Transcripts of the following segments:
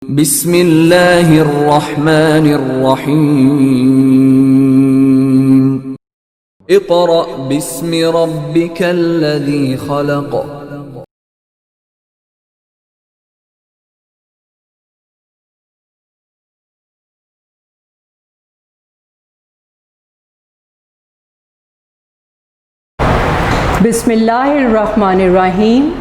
बिस्मिल्लाहिर्रहमानिर्रहीम। इक़रा बिस्मि रब्बिकल्लज़ी खलक़। बिस्मिल्लाहिर्रहमानिर्रहीम।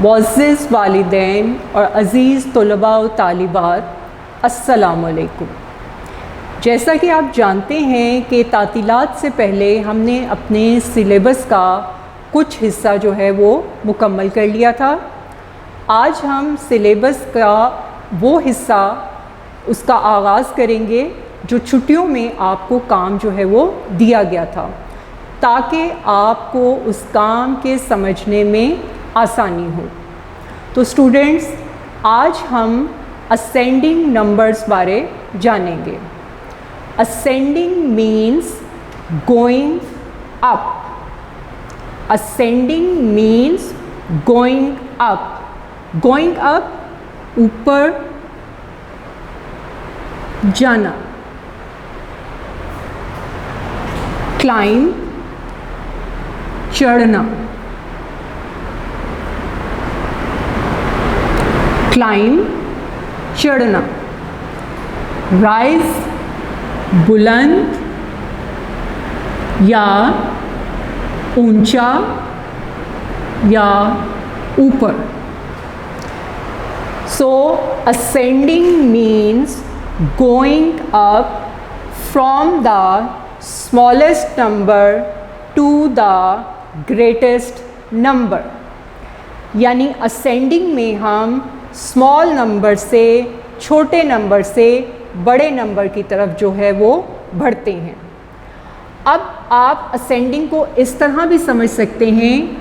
मुअज़्ज़िज़ वालिदैन और अज़ीज़ तलबा व तालिबात, अस्सलामु अलैकुम। जैसा कि आप जानते हैं कि तातीलात से पहले हमने अपने सिलेबस का कुछ हिस्सा जो है वो मुकम्मल कर लिया था। आज हम सिलेबस का वो हिस्सा उसका आगाज़ करेंगे जो छुट्टियों में आपको काम जो है वो दिया गया था, ताकि आपको उस काम के समझने में आसानी हो। तो स्टूडेंट्स, आज हम असेंडिंग नंबर्स बारे जानेंगे। Ascending means going up. Ascending means going up. Going up, ऊपर जाना। क्लाइंब, चढ़ना। क्लाइंब, चढ़ना। राइज, बुलंद या ऊंचा या ऊपर। So ascending means going up from the smallest number to the greatest number. यानी असेंडिंग में हम स्मॉल नंबर से, छोटे नंबर से बड़े नंबर की तरफ जो है वो बढ़ते हैं। अब आप असेंडिंग को इस तरह भी समझ सकते हैं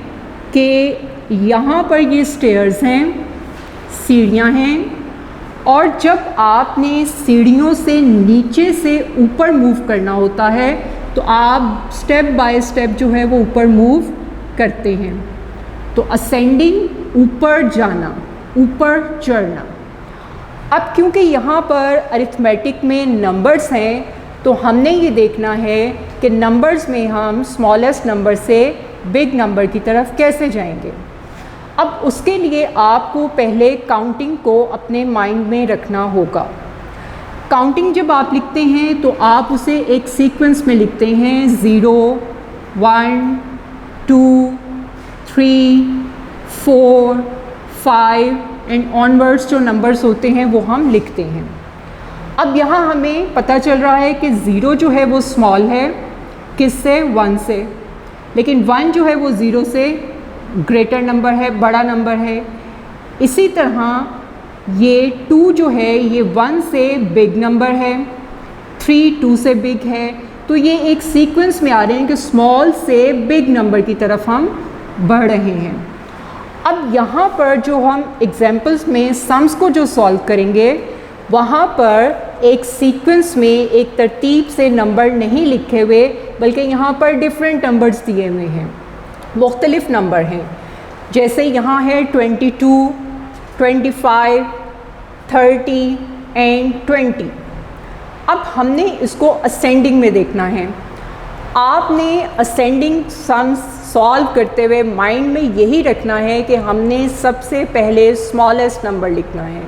कि यहाँ पर ये स्टेयर्स हैं, सीढ़ियाँ हैं, और जब आपने सीढ़ियों से नीचे से ऊपर मूव करना होता है तो आप स्टेप बाय स्टेप जो है वो ऊपर मूव करते हैं। तो असेंडिंग, ऊपर जाना, ऊपर चढ़ना। अब क्योंकि यहाँ पर अरिथमेटिक में नंबर्स हैं, तो हमने ये देखना है कि नंबर्स में हम स्मॉलेस्ट नंबर से बिग नंबर की तरफ कैसे जाएंगे। अब उसके लिए आपको पहले काउंटिंग को अपने माइंड में रखना होगा। काउंटिंग जब आप लिखते हैं तो आप उसे एक सीक्वेंस में लिखते हैं। 0, 1, 2, 3, 4, 5 एंड ऑनवर्ड्स जो नंबर्स होते हैं वो हम लिखते हैं। अब यहाँ हमें पता चल रहा है कि 0 जो है वो स्मॉल है, किससे? 1 से। लेकिन 1 जो है वो 0 से ग्रेटर नंबर है, बड़ा नंबर है। इसी तरह ये 2 जो है ये 1 से बिग नंबर है, 3 2 से बिग है। तो ये एक सीक्वेंस में आ रहे हैं कि स्मॉल से बिग नंबर की तरफ हम बढ़ रहे हैं। अब यहाँ पर जो हम एग्जाम्पल्स में सम्स को जो सॉल्व करेंगे, वहाँ पर एक सीक्वेंस में एक तरतीब से नंबर नहीं लिखे हुए, बल्कि यहाँ पर डिफरेंट नंबर्स दिए हुए हैं, मुख्तलिफ नंबर हैं। जैसे यहाँ है 22, 25, 30 एंड 20। अब हमने इसको असेंडिंग में देखना है। आपने असेंडिंग सम्स सॉल्व करते हुए माइंड में यही रखना है कि हमने सबसे पहले स्मॉलेस्ट नंबर लिखना है।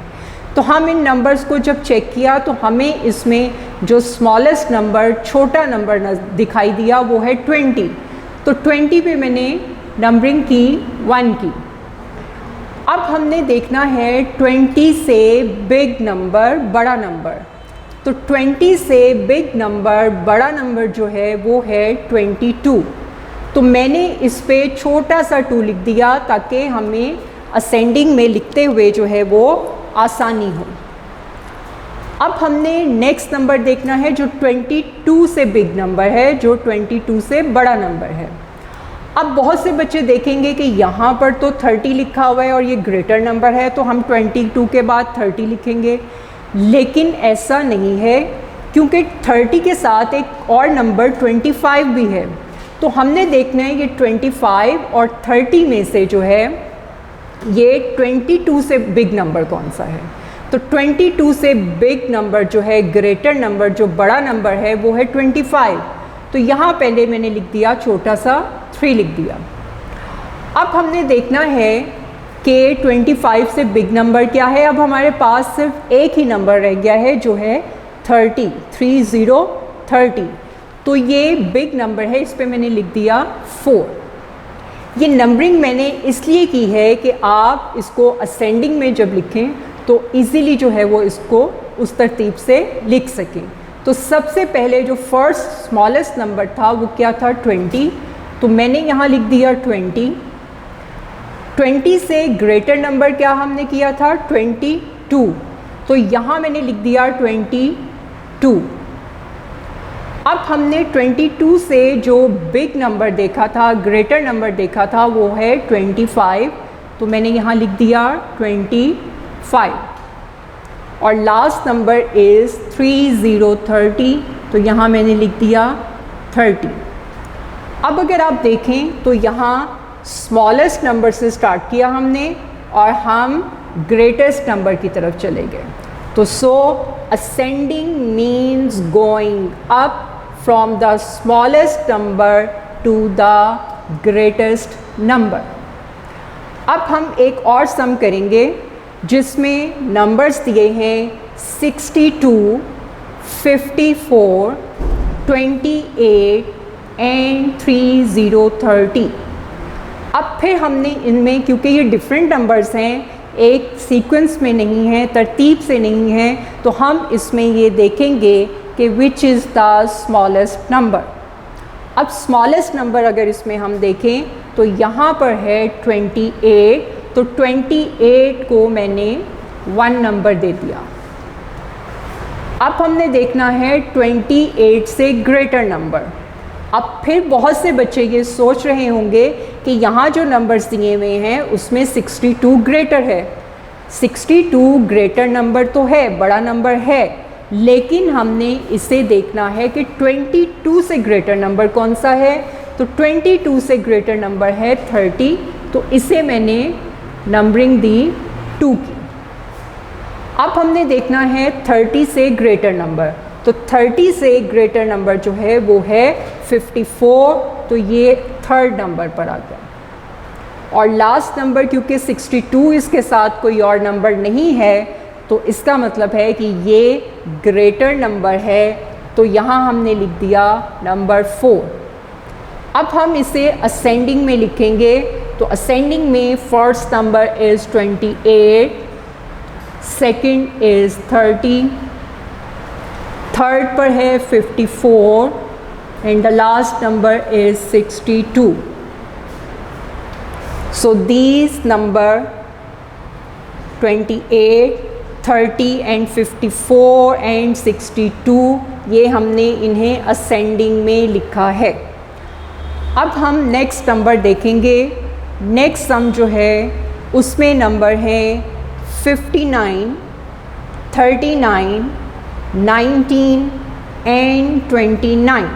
तो हम इन नंबर्स को जब चेक किया तो हमें इसमें जो स्मॉलेस्ट नंबर, छोटा नंबर दिखाई दिया वो है 20। तो 20 पे मैंने नंबरिंग की 1 की। अब हमने देखना है 20 से बिग नंबर, बड़ा नंबर। तो 20 से बिग नंबर, बड़ा नंबर जो है वो है 22। तो मैंने इस पे छोटा सा 2 लिख दिया ताकि हमें असेंडिंग में लिखते हुए जो है वो आसानी हो। अब हमने नेक्स्ट नंबर देखना है जो 22 से बिग नंबर है, जो 22 से बड़ा नंबर है। अब बहुत से बच्चे देखेंगे कि यहाँ पर तो 30 लिखा हुआ है और ये ग्रेटर नंबर है, तो हम 22 के बाद 30 लिखेंगे। लेकिन ऐसा नहीं है, क्योंकि 30 के साथ एक और नंबर 25 भी है। तो हमने देखना है ये 25 और 30 में से जो है ये 22 से बिग नंबर कौन सा है। तो 22 से बिग नंबर जो है, ग्रेटर नंबर जो बड़ा नंबर है वो है 25। तो यहाँ पहले मैंने लिख दिया छोटा सा 3 लिख दिया। अब हमने देखना है कि 25 से बिग नंबर क्या है। अब हमारे पास सिर्फ एक ही नंबर रह गया है जो है 30। तो ये बिग नंबर है, इस पर मैंने लिख दिया 4। ये नंबरिंग मैंने इसलिए की है कि आप इसको असेंडिंग में जब लिखें तो इजीली जो है वो इसको उस तरतीब से लिख सकें। तो सबसे पहले जो फर्स्ट स्मॉलेस्ट नंबर था वो क्या था, 20। तो मैंने यहाँ लिख दिया 20। 20 से ग्रेटर नंबर क्या हमने किया था, 22। तो यहाँ मैंने लिख दिया 22। अब हमने 22 से जो बिग नंबर देखा था, ग्रेटर नंबर देखा था, वो है 25। तो मैंने यहाँ लिख दिया 25। और लास्ट नंबर इज़ 30। तो यहाँ मैंने लिख दिया 30। अब अगर आप देखें तो यहाँ स्मॉलेस्ट नंबर से स्टार्ट किया हमने और हम ग्रेटेस्ट नंबर की तरफ चले गए। तो so ascending means going up from the smallest number to the greatest number. अब हम एक और सम करेंगे जिसमें नंबर्स दिए हैं 62, 54, 28 एंड 30। अब फिर हमने इनमें, क्योंकि ये डिफरेंट नंबर्स हैं, एक सीक्वेंस में नहीं है, तरतीब से नहीं है, तो हम इसमें ये देखेंगे कि which is the smallest number. अब स्मॉलेस्ट नंबर अगर इसमें हम देखें तो यहाँ पर है 28। तो 28 को मैंने 1 नंबर दे दिया। अब हमने देखना है 28 से ग्रेटर नंबर। अब फिर बहुत से बच्चे ये सोच रहे होंगे कि यहाँ जो नंबर्स दिए हुए हैं उसमें 62 ग्रेटर है। 62 ग्रेटर नंबर तो है, बड़ा नंबर है, लेकिन हमने इसे देखना है कि 22 से ग्रेटर नंबर कौन सा है। तो 22 से ग्रेटर नंबर है 30। तो इसे मैंने नंबरिंग दी 2 की। अब हमने देखना है 30 से ग्रेटर नंबर। तो 30 से ग्रेटर नंबर जो है वो है 54। तो ये 3rd नंबर पर आ गया। और लास्ट नंबर, क्योंकि 62 इसके साथ कोई और नंबर नहीं है, तो इसका मतलब है कि ये ग्रेटर नंबर है। तो यहाँ हमने लिख दिया नंबर 4। अब हम इसे असेंडिंग में लिखेंगे। तो असेंडिंग में first number is 28, second is 30, third पर है 54 and the last number is 62. So these number 28, 30 and 54 and 62 ये हमने इन्हें असेंडिंग में लिखा है। अब हम नेक्स्ट नंबर देखेंगे। नेक्स्ट सम जो है उसमें नंबर है 59, 39, 19 एंड 29।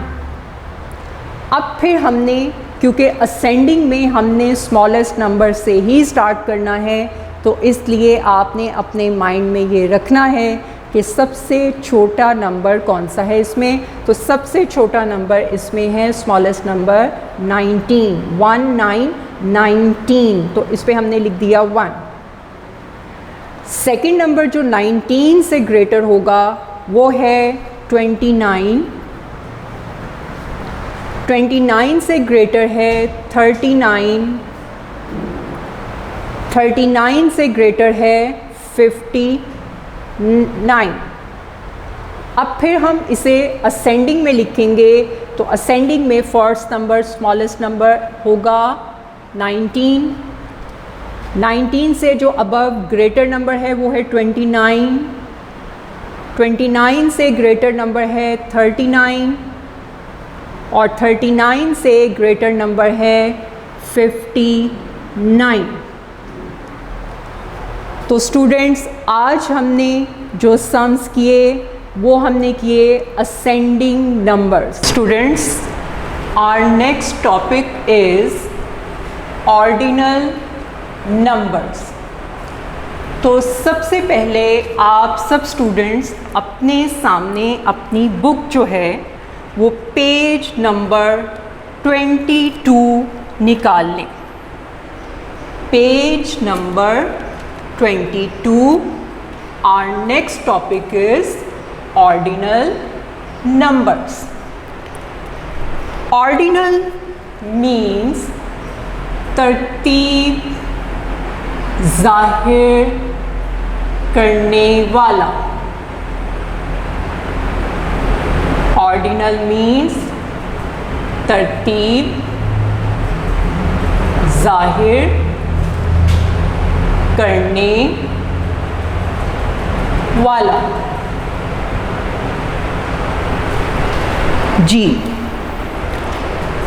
अब फिर हमने, क्योंकि असेंडिंग में हमने स्मॉलेस्ट नंबर से ही स्टार्ट करना है, तो इसलिए आपने अपने माइंड में ये रखना है कि सबसे छोटा नंबर कौन सा है इसमें। तो सबसे छोटा नंबर इसमें है स्मॉलेस्ट नंबर 19, 19। तो इस पर हमने लिख दिया 1। सेकंड नंबर जो 19 से ग्रेटर होगा वो है 29। 29 से ग्रेटर है 39, 39 से ग्रेटर है 59। अब फिर हम इसे असेंडिंग में लिखेंगे। तो असेंडिंग में फर्स्ट नंबर स्मॉलेस्ट नंबर होगा 19। 19 से जो अबव ग्रेटर नंबर है वो है 29। 29 से ग्रेटर नंबर है 39 और 39 से ग्रेटर नंबर है 59। तो स्टूडेंट्स, आज हमने जो सम्स किए वो हमने किए ascending numbers. Students, our next topic is ordinal numbers. तो सबसे पहले आप सब स्टूडेंट्स अपने सामने अपनी बुक जो है वो पेज नंबर 22 निकाल लें। Page number 22। Our next topic is ordinal numbers. Ordinal means तरतीब जाहिर करने वाला। ऑर्डिनल मीन्स तरतीब जाहिर करने वाला। जी,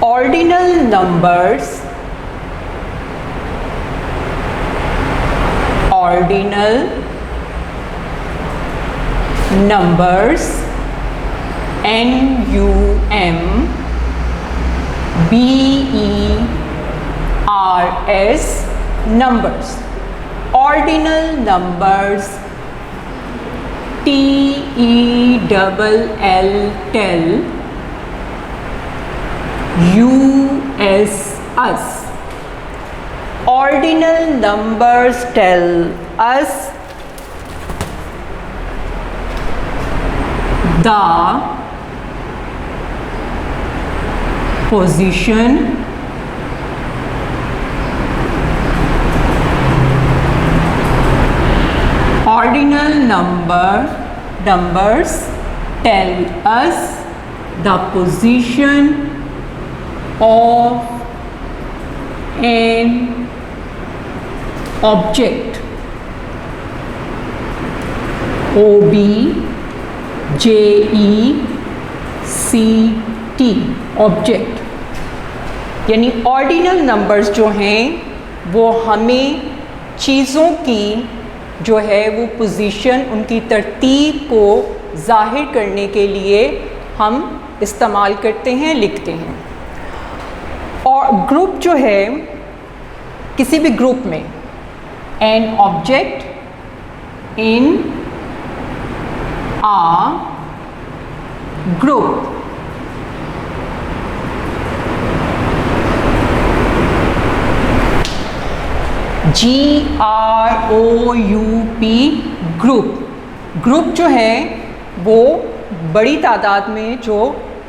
ordinal numbers ordinal numbers numbers numbers, ordinal numbers tell us. Ordinal numbers tell us the position ordinal numbers tell us the position of an object. object, object. यानी ऑर्डिनल नंबर्स जो हैं वो हमें चीज़ों की जो है वो पोजीशन, उनकी तरतीब को ज़ाहिर करने के लिए हम इस्तेमाल करते हैं, लिखते हैं। और ग्रुप जो है, किसी भी ग्रुप में an object in a group GROUP group. Group जो है वो बड़ी तादाद में जो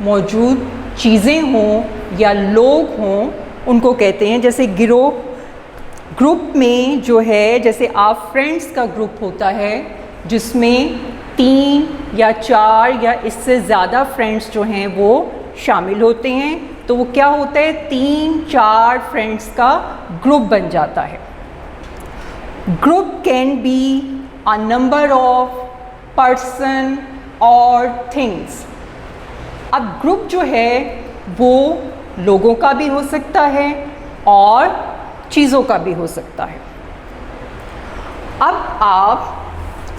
मौजूद चीज़ें हों या लोग हों उनको कहते हैं। जैसे गिरोह, ग्रुप में जो है जैसे आप फ्रेंड्स का ग्रुप होता है जिसमें 3 या 4 या इससे ज़्यादा फ्रेंड्स जो हैं वो शामिल होते हैं, तो वो क्या होता है, 3-4 फ्रेंड्स का ग्रुप बन जाता है। Group can be a number of person और थिंग्स। अब ग्रुप जो है वो लोगों का भी हो सकता है और चीज़ों का भी हो सकता है। अब आप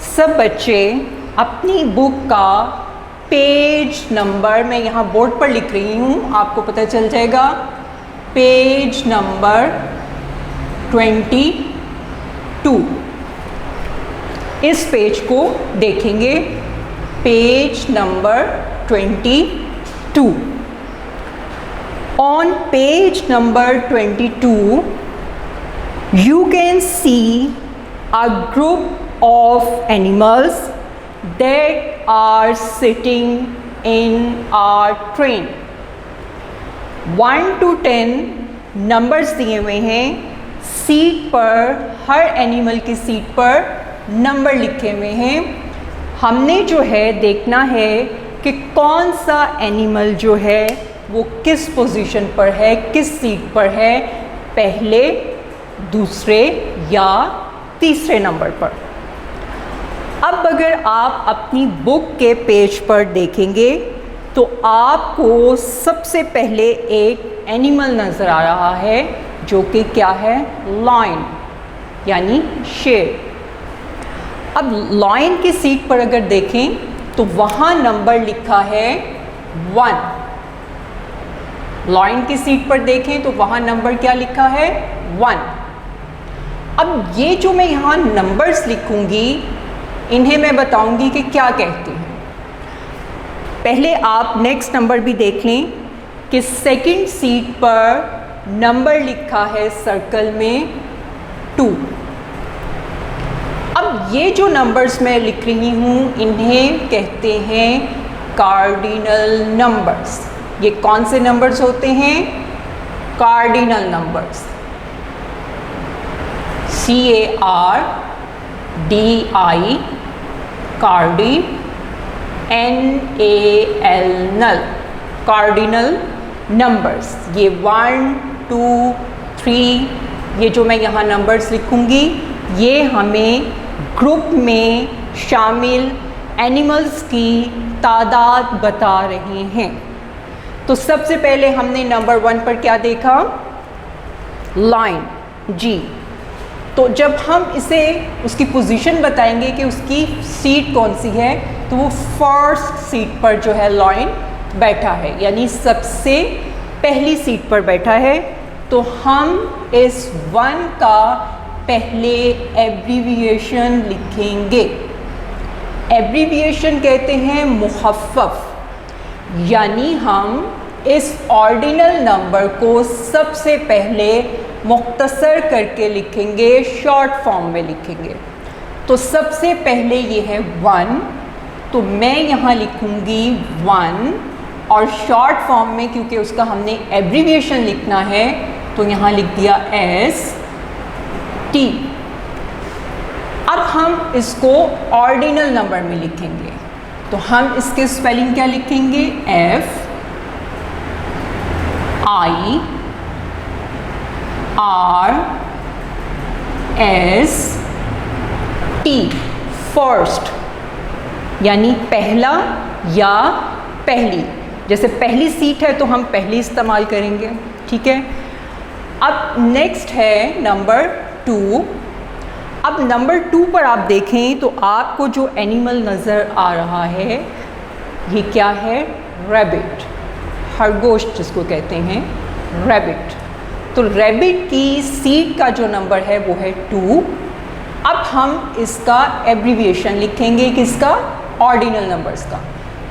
सब बच्चे अपनी बुक का पेज नंबर, मैं यहाँ बोर्ड पर लिख रही हूँ, आपको पता चल जाएगा, पेज नंबर 22, इस पेज को देखेंगे, page number 22। On page number 22, you can see a group of animals that are sitting in a train. 1 to 10 numbers दिए हुए हैं, सीट पर, हर एनिमल की सीट पर नंबर लिखे हुए हैं। हमने जो है देखना है कि कौन सा एनिमल जो है वो किस पोजीशन पर है, किस सीट पर है, पहले, दूसरे या तीसरे नंबर पर। अब अगर आप अपनी बुक के पेज पर देखेंगे तो आपको सबसे पहले एक एनिमल नज़र आ रहा है जो कि क्या है, लायन यानी शेर। अब लायन की सीट पर अगर देखें तो वहाँ नंबर लिखा है 1। लायन की सीट पर देखें तो वहाँ नंबर क्या लिखा है, 1। अब ये जो मैं यहाँ नंबर्स लिखूँगी इन्हें मैं बताऊँगी कि क्या कहते हैं। पहले आप नेक्स्ट नंबर भी देख लें कि सेकंड सीट पर नंबर लिखा है सर्कल में 2। अब ये जो नंबर्स मैं लिख रही हूँ इन्हें कहते हैं कार्डिनल नंबर्स। ये कौन से नंबर्स होते हैं? Cardinal numbers. CARDI cardi, NAL nal, cardinal numbers. ये 1 2 3 ये जो मैं यहाँ नंबर्स लिखूँगी ये हमें ग्रुप में शामिल एनिमल्स की तादाद बता रहे हैं। तो सबसे पहले हमने नंबर 1 पर क्या देखा? लाइन जी। तो जब हम इसे उसकी पोजीशन बताएंगे कि उसकी सीट कौन सी है तो वो फर्स्ट सीट पर जो है लाइन बैठा है, यानी सबसे पहली सीट पर बैठा है। तो हम इस 1 का पहले एब्रीविएशन लिखेंगे। एब्रीविएशन कहते हैं मुखफ़्फ़फ़, यानी हम इस ऑर्डिनल नंबर को सबसे पहले मुख्तसर करके लिखेंगे, शॉर्ट फॉर्म में लिखेंगे। तो सबसे पहले ये है 1, तो मैं यहाँ लिखूँगी 1 और शॉर्ट फॉर्म में क्योंकि उसका हमने एब्रीविएशन लिखना है तो यहाँ लिख दिया ST। अब हम इसको ऑर्डिनल नंबर में लिखेंगे तो हम इसके स्पेलिंग क्या लिखेंगे? FIRST, फर्स्ट, यानी पहला या पहली। जैसे पहली सीट है तो हम पहली इस्तेमाल करेंगे, ठीक है। अब नेक्स्ट है नंबर 2। अब नंबर 2 पर आप देखें तो आपको जो एनिमल नज़र आ रहा है ये क्या है? रैबिट, खरगोश जिसको कहते हैं, रैबिट। तो रैबिट की सीट का जो नंबर है वो है 2। अब हम इसका एब्रीविएशन लिखेंगे, किसका? ऑर्डिनल नंबर्स का।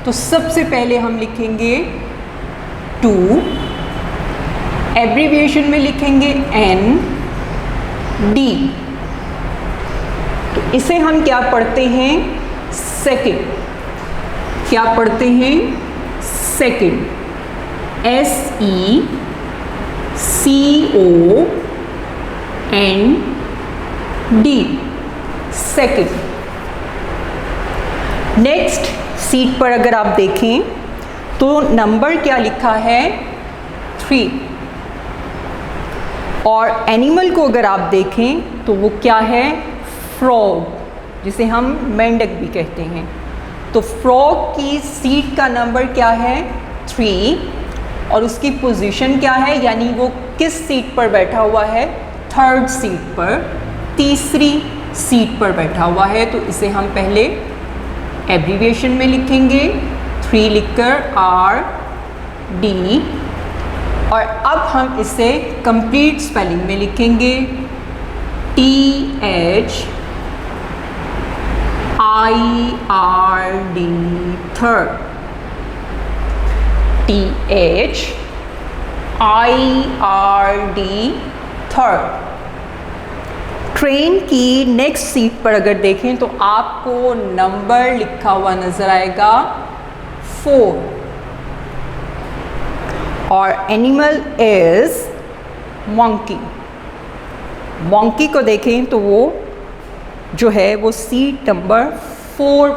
तो सबसे पहले हम लिखेंगे 2, एब्रीविएशन में लिखेंगे ND। तो इसे हम क्या पढ़ते हैं? सेकंड। क्या पढ़ते हैं? Second, SECOND, second. Next seat पर अगर आप देखें तो नंबर क्या लिखा है? 3। और एनिमल को अगर आप देखें तो वो क्या है? फ्रॉग, जिसे हम मेंढक भी कहते हैं। तो फ्रॉग की सीट का नंबर क्या है? 3। और उसकी पोजीशन क्या है, यानी वो किस सीट पर बैठा हुआ है? थर्ड सीट पर, तीसरी सीट पर बैठा हुआ है। तो इसे हम पहले एब्रीविएशन में लिखेंगे 3 लिखकर RD, और अब हम इसे कंप्लीट स्पेलिंग में लिखेंगे THIRD, third, THIRD, third. Train की नेक्स्ट सीट पर अगर देखें तो आपको नंबर लिखा हुआ नज़र आएगा 4, और एनिमल इज़ मंकी। मंकी को देखें तो वो जो है वो सीट नंबर 4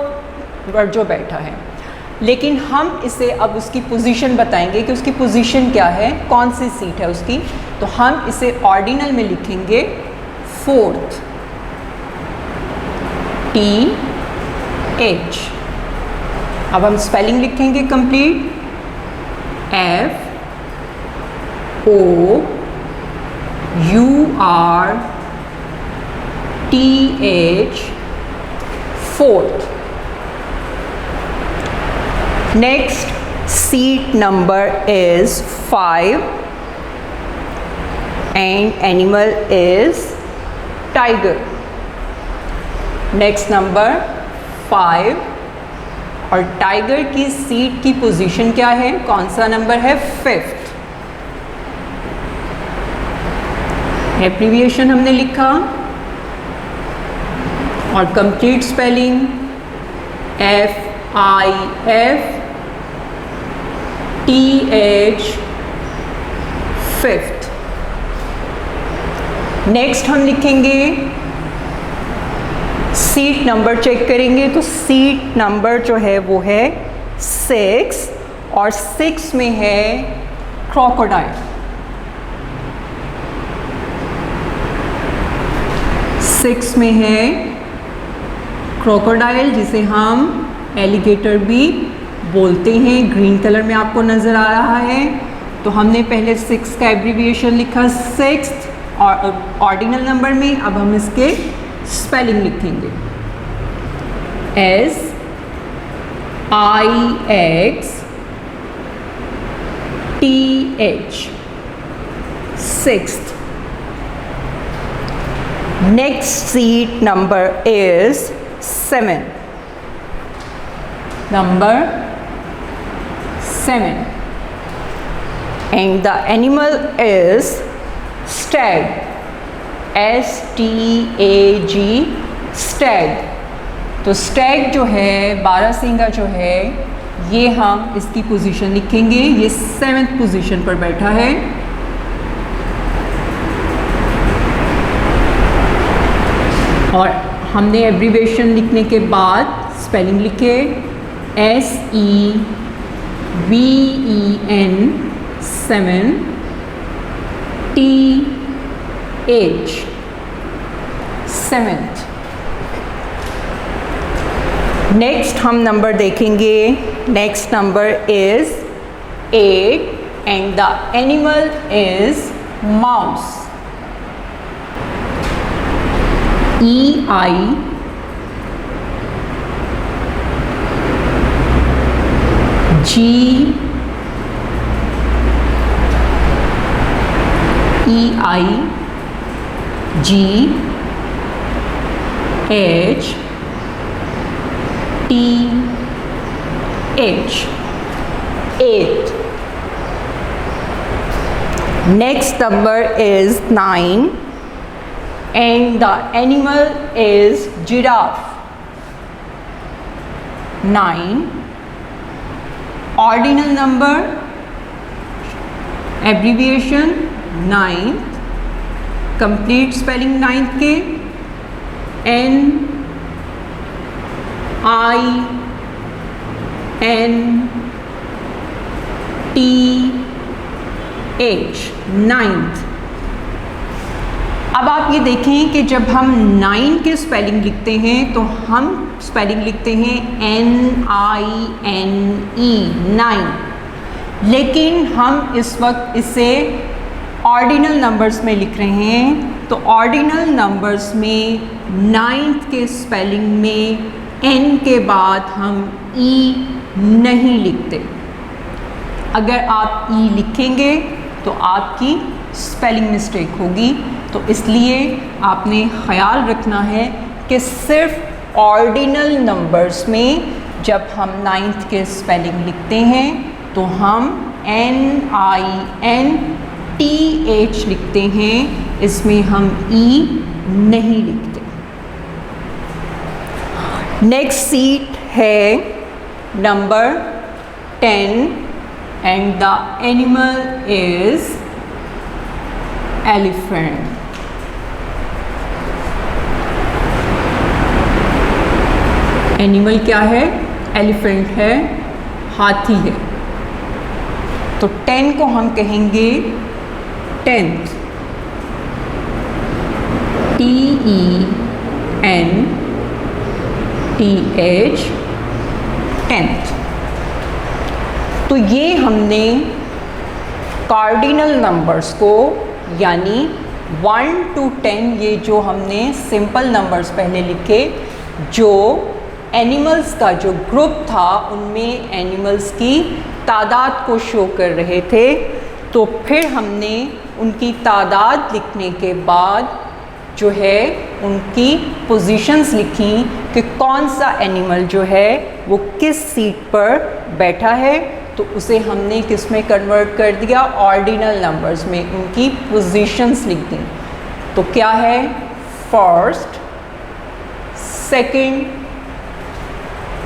पर जो बैठा है। लेकिन हम इसे अब उसकी पोजीशन बताएंगे कि उसकी पोजीशन क्या है, कौन सी सीट है उसकी। तो हम इसे ऑर्डिनल में लिखेंगे 4th, TH। अब हम स्पेलिंग लिखेंगे complete FOURTH, fourth। Next seat number is 5 and animal is tiger. Next number 5, और टाइगर की सीट की पोजीशन क्या है, कौन सा नंबर है, 5th। एब्रीविएशन हमने लिखा और complete spelling FIFTH 5th। Next हम लिखेंगे सीट नंबर, चेक करेंगे तो सीट नंबर जो है वो है 6, और 6 में है क्रोकोडाइल। 6 में है क्रोकोडाइल, जिसे हम एलिगेटर भी बोलते हैं, ग्रीन कलर में आपको नज़र आ रहा है। तो हमने पहले 6 का एब्रीविएशन लिखा 6th और ऑर्डिनल नंबर में। अब हम इसके स्पेलिंग लिखेंगे SIXTH 6th। Next seat number is 7. Number 7. And the animal is stag. STAG stag। तो stag जो है, बारहसिंगा जो है, ये हम इसकी पोजीशन लिखेंगे, ये 7th पोजीशन पर बैठा है। और हमने एब्रीविएशन लिखने के बाद स्पेलिंग लिखे SEVEN 7 TH 7th। नेक्स्ट हम नंबर देखेंगे, next number is 8 and the animal is mouse. EI G H TH 8। Next number is 9 and the animal is giraffe। 9 ordinal number, abbreviation 9th, complete spelling 9th के NINTH 9th। अब आप ये देखें कि जब हम 9 के स्पेलिंग लिखते हैं तो हम स्पेलिंग लिखते हैं NINE 9, लेकिन हम इस वक्त इसे ऑर्डिनल नंबर्स में लिख रहे हैं। तो ऑर्डिनल नंबर्स में 9th के स्पेलिंग में N के बाद हम E नहीं लिखते। अगर आप E लिखेंगे तो आपकी स्पेलिंग मिस्टेक होगी। तो इसलिए आपने ख़याल रखना है कि सिर्फ ऑर्डिनल नंबर्स में जब हम 9th के स्पेलिंग लिखते हैं तो हम NINTH लिखते हैं, इसमें हम E नहीं लिखते। नेक्स्ट सीट है number 10 and the animal is elephant. Animal क्या है? एलिफेंट है, हाथी है। तो 10 को हम कहेंगे 10th, TENTH 10th। तो ये हमने कार्डिनल नंबर्स को यानी 1 to 10, ये जो हमने सिंपल नंबर्स पहले लिखे, जो एनिमल्स का जो ग्रुप था उनमें एनिमल्स की तादाद को शो कर रहे थे। तो फिर हमने उनकी तादाद लिखने के बाद जो है उनकी पोजीशंस लिखी कि कौन सा एनिमल जो है वो किस सीट पर बैठा है, तो उसे हमने किस में कन्वर्ट कर दिया, ऑर्डिनल नंबर्स में उनकी पोजीशंस लिख दी। तो क्या है, first, second,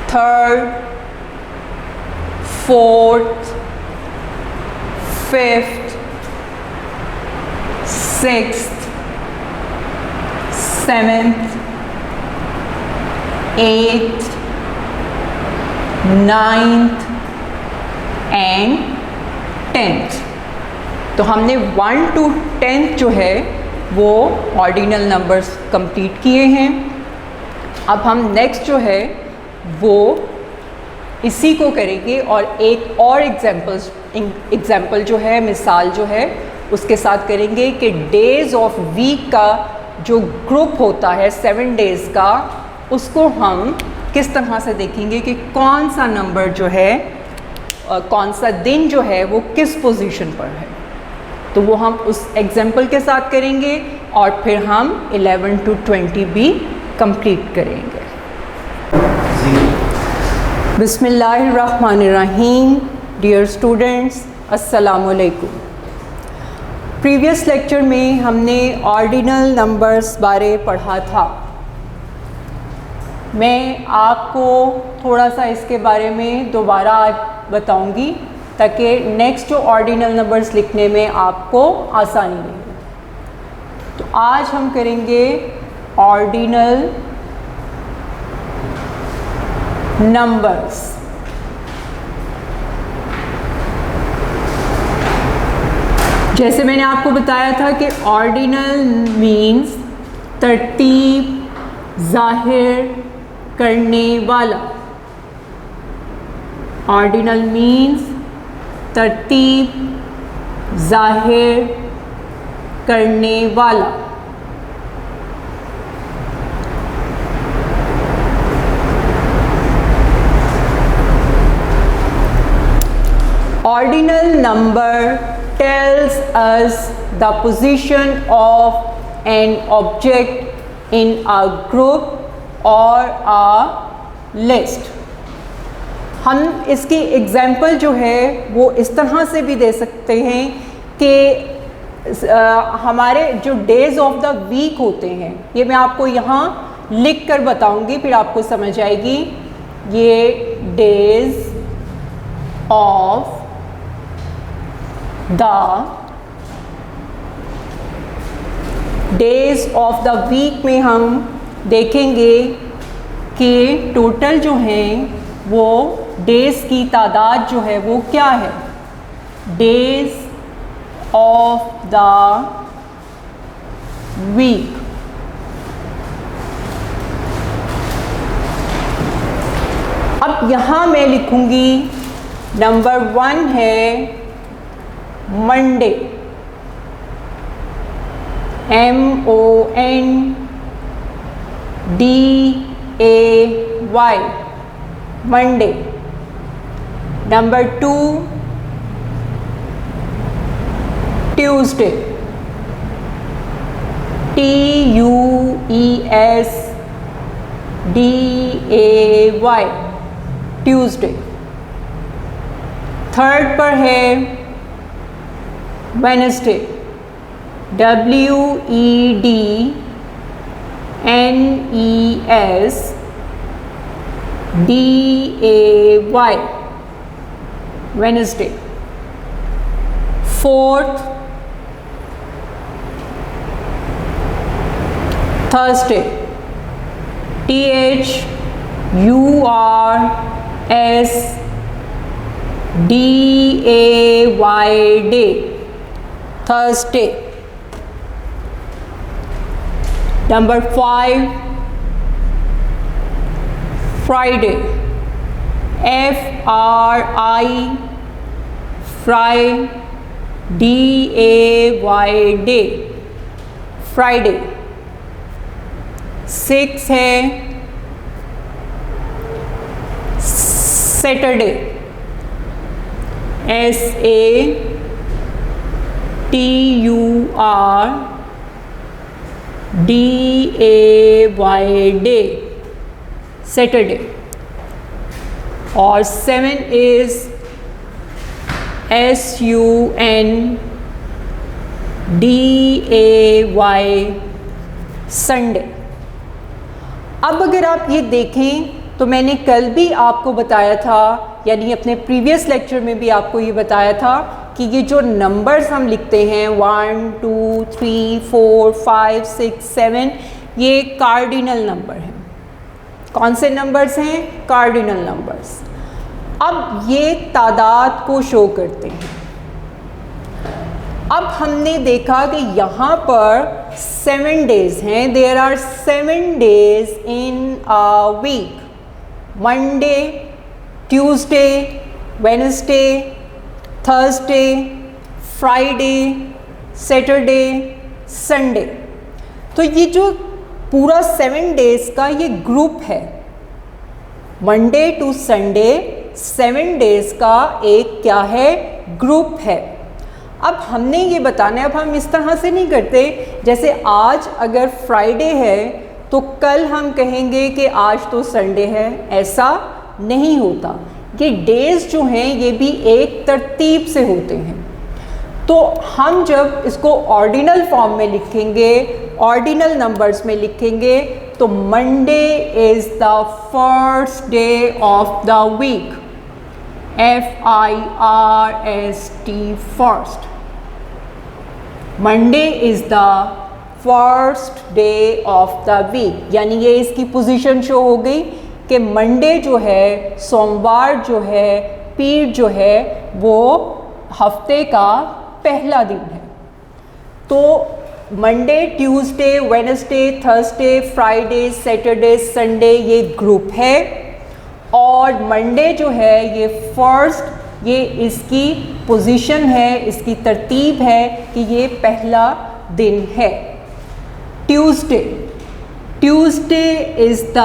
third, fourth, fifth, sixth, seventh, eighth, ninth and tenth. तो हमने 1 to 10 जो है वो ऑर्डिनल नंबर्स कंप्लीट किए हैं। अब हम नेक्स्ट जो है वो इसी को करेंगे और एक और एग्जाम्पल जो है, मिसाल जो है उसके साथ करेंगे कि डेज़ ऑफ वीक का जो ग्रुप होता है 7 डेज़ का, उसको हम किस तरह से देखेंगे कि कौन सा नंबर जो है कौन सा दिन जो है वो किस पोजीशन पर है। तो वो हम उस एग्जाम्पल के साथ करेंगे और फिर हम 11 to 20 भी कंप्लीट करेंगे। बिस्मिल्लाहिर्रहमानिर्रहीम। डियर स्टूडेंट्स, अस्सलामुअलैकुम। प्रीवियस लेक्चर में हमने ऑर्डिनल नंबर्स बारे पढ़ा था। मैं आपको थोड़ा सा इसके बारे में दोबारा बताऊंगी ताकि नेक्स्ट जो ऑर्डिनल नंबर्स लिखने में आपको आसानी रहे। तो आज हम करेंगे ऑर्डिनल नंबर्स। जैसे मैंने आपको बताया था कि ऑर्डिनल मीन्स तरतीब ज़ाहिर करने वाला। ऑर्डिनल मीन्स तरतीब ज़ाहिर करने वाला। Ordinal number tells us the position of an object in a group or a list. हम इसकी एग्जाम्पल जो है वो इस तरह से भी दे सकते हैं कि हमारे जो डेज़ ऑफ द वीक होते हैं, ये मैं आपको यहाँ लिख कर बताऊँगी, फिर आपको समझ आएगी। ये days of days of the week में हम देखेंगे कि टोटल जो हैं वो डेज़ की तादाद जो है वो क्या है। Days of the week. अब यहाँ मैं लिखूँगी नंबर 1 है Monday, MONDAY, Monday. Number 2 Tuesday, TUESDAY, Tuesday. Third पर है Wednesday, WEDNESDAY, Wednesday. Fourth Thursday, THURSDAY, day, Thursday. Number 5 Friday, FRI, DAY, Friday. 6 है Saturday, SATURDAY, DAY day, Saturday. और 7 is SUNDAY, Sunday. अब अगर आप ये देखें तो मैंने कल भी आपको बताया था, यानी अपने प्रीवियस लेक्चर में भी आपको ये बताया था कि ये जो नंबर्स हम लिखते हैं 1 2 3 4 5 6 7, ये कार्डिनल नंबर हैं। कौन से नंबर्स हैं? Cardinal numbers. अब ये तादाद को शो करते हैं। अब हमने देखा कि यहाँ पर 7 डेज़ हैं। There are 7 days in a week. Monday, Tuesday, Wednesday, Thursday, Friday, Saturday, Sunday. तो ये जो पूरा 7 डेज़ का ये ग्रुप है, मंडे टू संडे 7 डेज़ का एक क्या है? ग्रुप है। अब हमने ये बताना है, अब हम इस तरह से नहीं करते जैसे आज अगर फ्राइडे है तो कल हम कहेंगे कि आज तो संडे है, ऐसा नहीं होता। ये डेज़ जो हैं ये भी एक तरतीब से होते हैं। तो हम जब इसको ऑर्डिनल फॉर्म में लिखेंगे, ऑर्डिनल नंबर्स में लिखेंगे, तो Monday is the first day of the week, FIRST, first. Monday is the first day of the week, यानी ये इसकी पोजीशन शो हो गई कि मंडे जो है, सोमवार जो है, पीर जो है, वो हफ्ते का पहला दिन है। तो Monday, Tuesday, Wednesday, Thursday, Friday, Saturday, Sunday ये ग्रुप है। और मंडे जो है ये फर्स्ट, ये इसकी पोजीशन है, इसकी तरतीब है कि ये पहला दिन है। Tuesday, Tuesday is the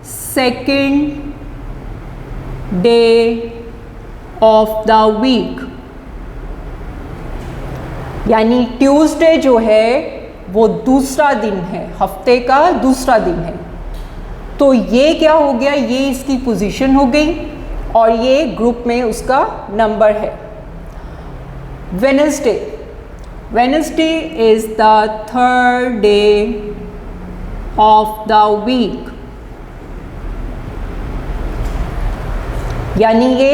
second day of the week, यानी ट्यूसडे जो है वो दूसरा दिन है, हफ्ते का दूसरा दिन है। तो ये क्या हो गया? ये इसकी पोजीशन हो गई और ये ग्रुप में उसका नंबर है। Wednesday, Wednesday is the third day of the week, यानी ये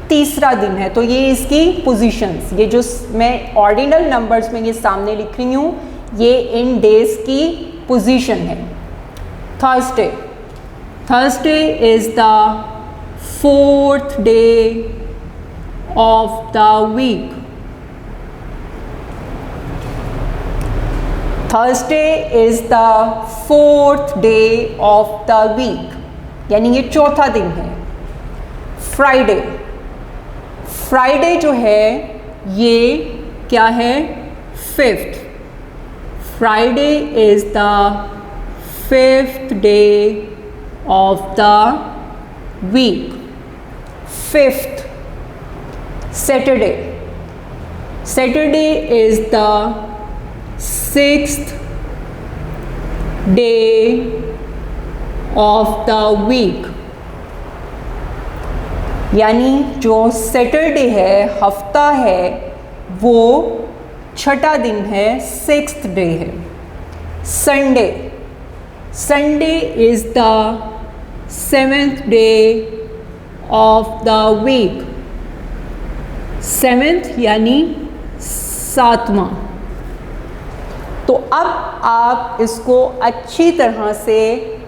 तीसरा दिन है। तो ये इसकी पोजीशंस, ये जो मैं ऑर्डिनल नंबर्स में ये सामने लिख रही हूँ, ये इन डेज की पोजीशन है। Thursday, Thursday is the fourth day of the week, Thursday is the fourth day of the week, यानी ये चौथा दिन है। फ्राइडे, फ्राइडे जो है ये क्या है? Fifth, Friday is the fifth day of the week, fifth. Saturday, Saturday is the sixth day of the week, यानी जो सैटरडे है, हफ्ता है, वो छठा दिन है, सिक्स्थ डे है। Sunday, Sunday is the seventh day of the week, seventh यानी सातवां। तो अब आप इसको अच्छी तरह से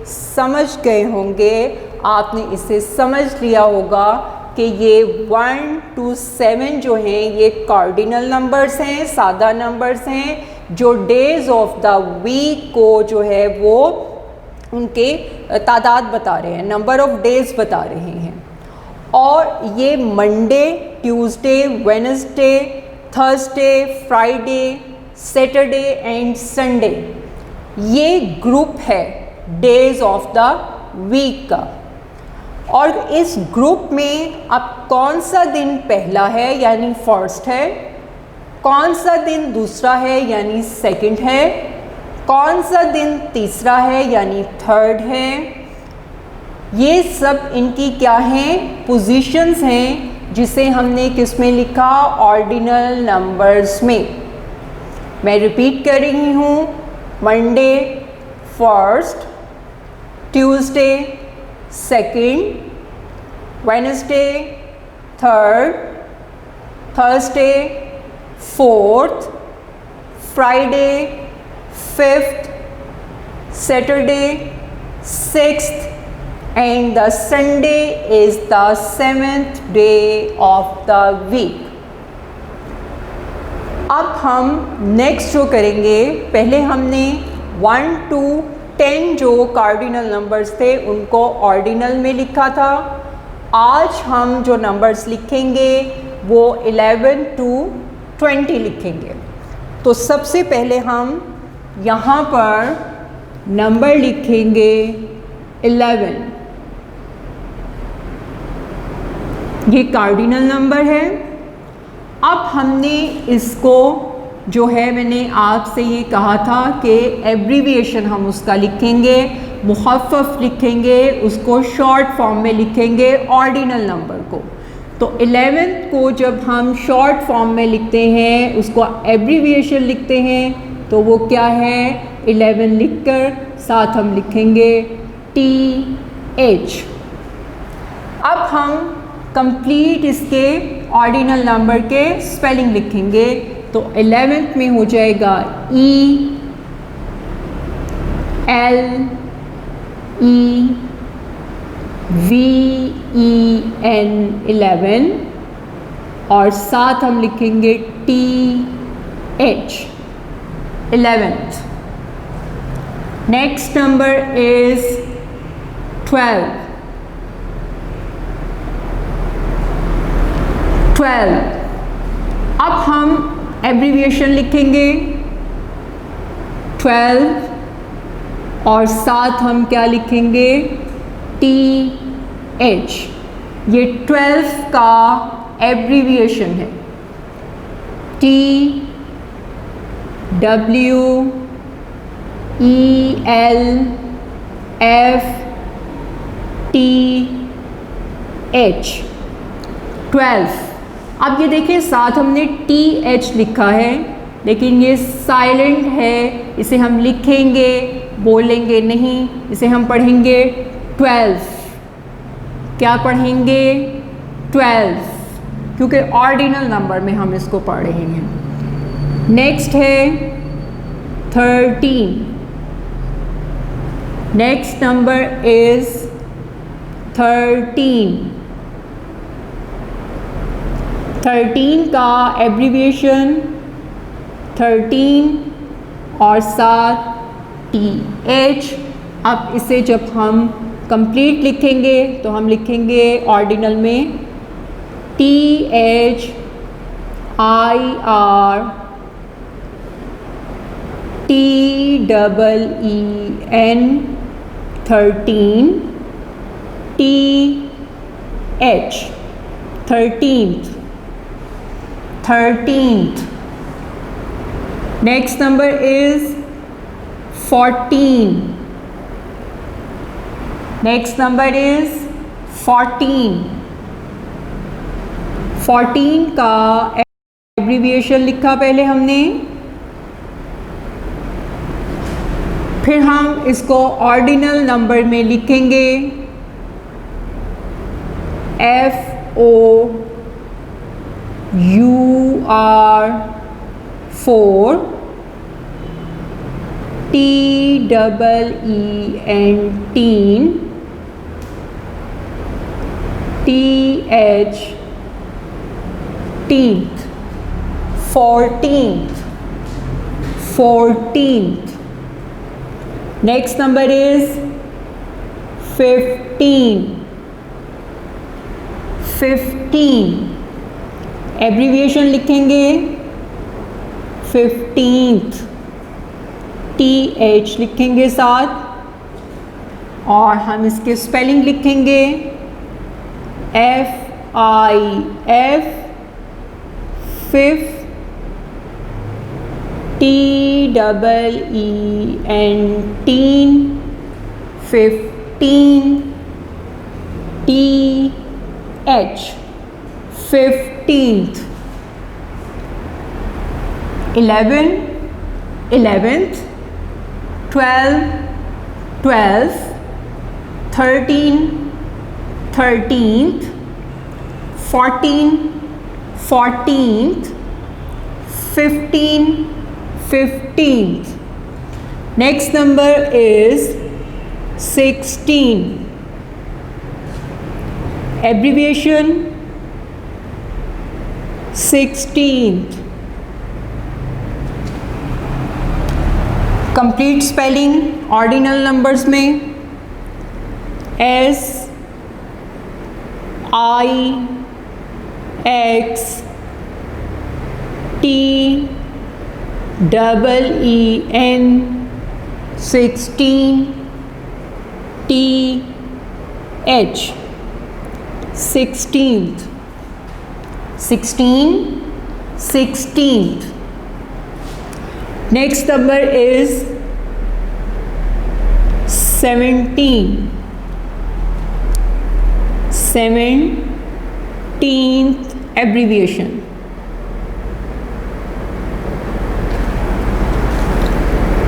समझ गए होंगे, आपने इसे समझ लिया होगा कि ये 1 to 7 जो हैं ये कार्डिनल नंबर्स हैं, सादा नंबर्स हैं, जो डेज़ ऑफ द वीक को जो है वो उनके तादाद बता रहे हैं, नंबर ऑफ डेज़ बता रहे हैं। और ये Monday, Tuesday, Wednesday, Thursday, Friday, Saturday and Sunday, ये ग्रुप है डेज़ ऑफ द वीक का। और इस ग्रुप में अब कौन सा दिन पहला है यानी फर्स्ट है, कौन सा दिन दूसरा है यानी सेकंड है, कौन सा दिन तीसरा है यानी थर्ड है। ये सब इनकी क्या हैं, पोजीशंस हैं, जिसे हमने किस में लिखा, ऑर्डिनल नंबर्स में। मैं रिपीट कर रही हूँ, Monday first, Tuesday second, Wednesday third, Thursday fourth, Friday fifth, Saturday sixth, and the Sunday is the 7th day of the week. अब हम नेक्स्ट जो करेंगे, पहले हमने 1 to 10 जो कार्डिनल नंबर्स थे उनको ऑर्डिनल में लिखा था। आज हम जो नंबर्स लिखेंगे वो 11 to 20 लिखेंगे। तो सबसे पहले हम यहाँ पर नंबर लिखेंगे 11। ये कार्डिनल नंबर है। अब हमने इसको जो है, मैंने आपसे ये कहा था कि एब्रीविएशन हम उसका लिखेंगे, मुखफ़्फ़ लिखेंगे, उसको शॉर्ट फॉर्म में लिखेंगे ऑर्डिनल नंबर को। तो 11 को जब हम शॉर्ट फॉर्म में लिखते हैं, उसको एब्रीविएशन लिखते हैं, तो वो क्या है, 11 लिखकर साथ हम लिखेंगे TH। अब हम कंप्लीट इसके ऑर्डिनल नंबर के स्पेलिंग लिखेंगे। तो 11th में हो जाएगा ELEEN, VEN 11, और साथ हम लिखेंगे TH 11th। Next number is 12। 12। अब हम एब्रीविएशन लिखेंगे 12 और साथ हम क्या लिखेंगे, TH। ये 12 का एब्रीविएशन है, TWELFTH 12। अब ये देखिए, साथ हमने TH लिखा है, लेकिन ये साइलेंट है, इसे हम लिखेंगे, बोलेंगे नहीं, इसे हम पढ़ेंगे 12। क्या पढ़ेंगे, 12, क्योंकि ऑर्डिनल नंबर में हम इसको पढ़ रहे हैं। नेक्स्ट है 13। Next number is 13। 13 का एब्रीविएशन 13 और साथ TH। अब इसे जब हम कंप्लीट लिखेंगे तो हम लिखेंगे ऑर्डिनल में THIR TEEN 13 TH 13th। 13th। Next number is 14. Next number is 14. 14 का एब्रीविएशन लिखा पहले हमने, फिर हम इसको ऑर्डिनल नंबर में लिखेंगे FOUR 4 TEEN TH 14th 14th। Next number is 15। 15 abbreviation लिखेंगे 15th TH लिखेंगे साथ, और हम इसके स्पेलिंग लिखेंगे FIF 5th TWELFTH double E N teen, 15 T H, 15th. 11, 11th. 12, 12th. 13, 13th. 14, 14th. 15, 15th. Next number is 16. Abbreviation 16th. Complete spelling ordinal numbers में S I X T double E N 16 T H 16th 16th. Next number is 17. 17th abbreviation.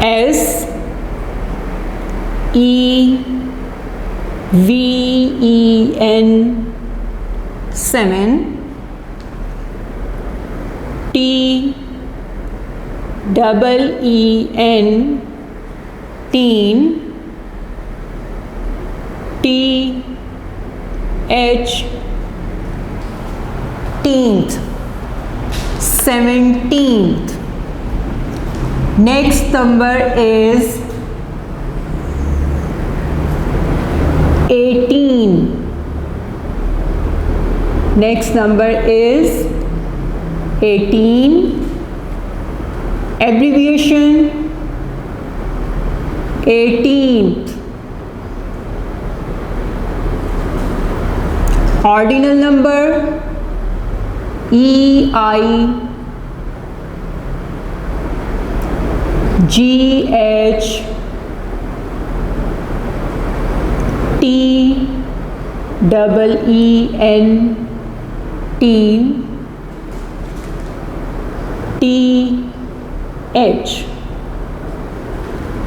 S E V E N 7 T double E N teen T H teenth 17th. Next number is 18. Next number is 18. Abbreviation 18th. Ordinal number E I G H T double E N teen T H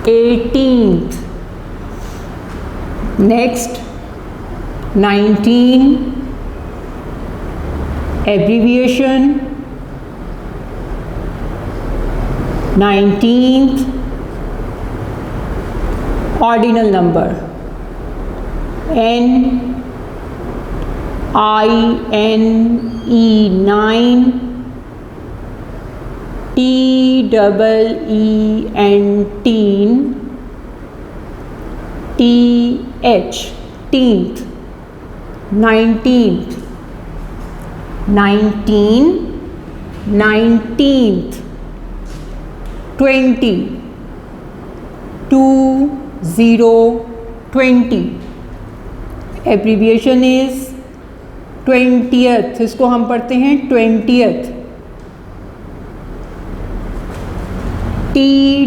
18th. Next 19. Abbreviation 19th. Ordinal number N I N E 9 T double E N teen T H teenth 19th 19th 20 20 abbreviation is 20th. इसको हम पढ़ते हैं 20th. T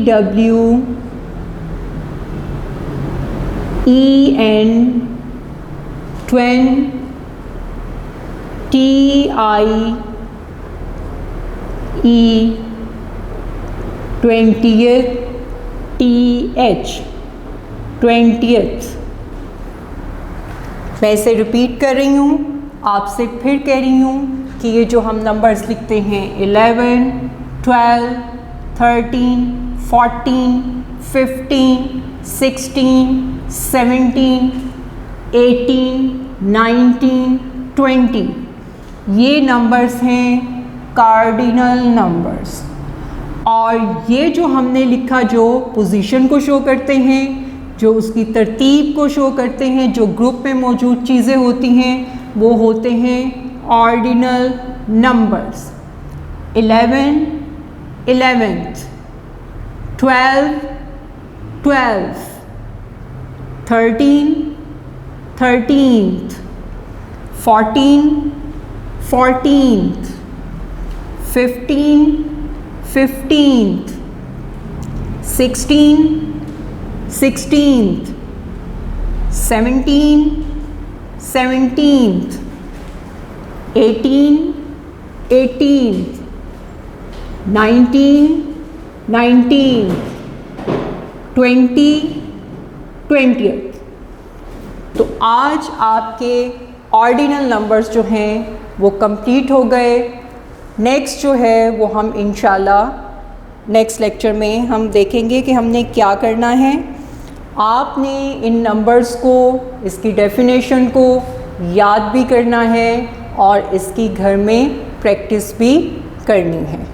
W E N 20 T I E 20th T H 20th. मैं इसे repeat कर रही हूँ, आपसे फिर कह रही हूँ कि ये जो हम नंबर्स लिखते हैं 11, 12, 13, 14, 15, 16, 17, 18, 19, 20, ये नंबर्स हैं कार्डिनल नंबर्स. और ये जो हमने लिखा जो पोजीशन को शो करते हैं, जो उसकी तरतीब को शो करते हैं, जो ग्रुप में मौजूद चीज़ें होती हैं, वो होते हैं ordinal numbers. 11 11th, 12 12th, 13 13th, 14 14th, 15 15th, 16, 16th, 17, 17th, 18, 18th, 19, 19th, 20, 20th। तो आज आपके ऑर्डिनल नंबर्स जो हैं वो कंप्लीट हो गए। नेक्स्ट जो है वो हम इंशाल्लाह नेक्स्ट लेक्चर में हम देखेंगे कि हमने क्या करना है। आपने इन नंबर्स को, इसकी डेफिनेशन को याद भी करना है और इसकी घर में प्रैक्टिस भी करनी है।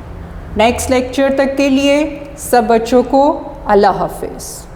नेक्स्ट लेक्चर तक के लिए सब बच्चों को अल्लाह हाफ़िज़।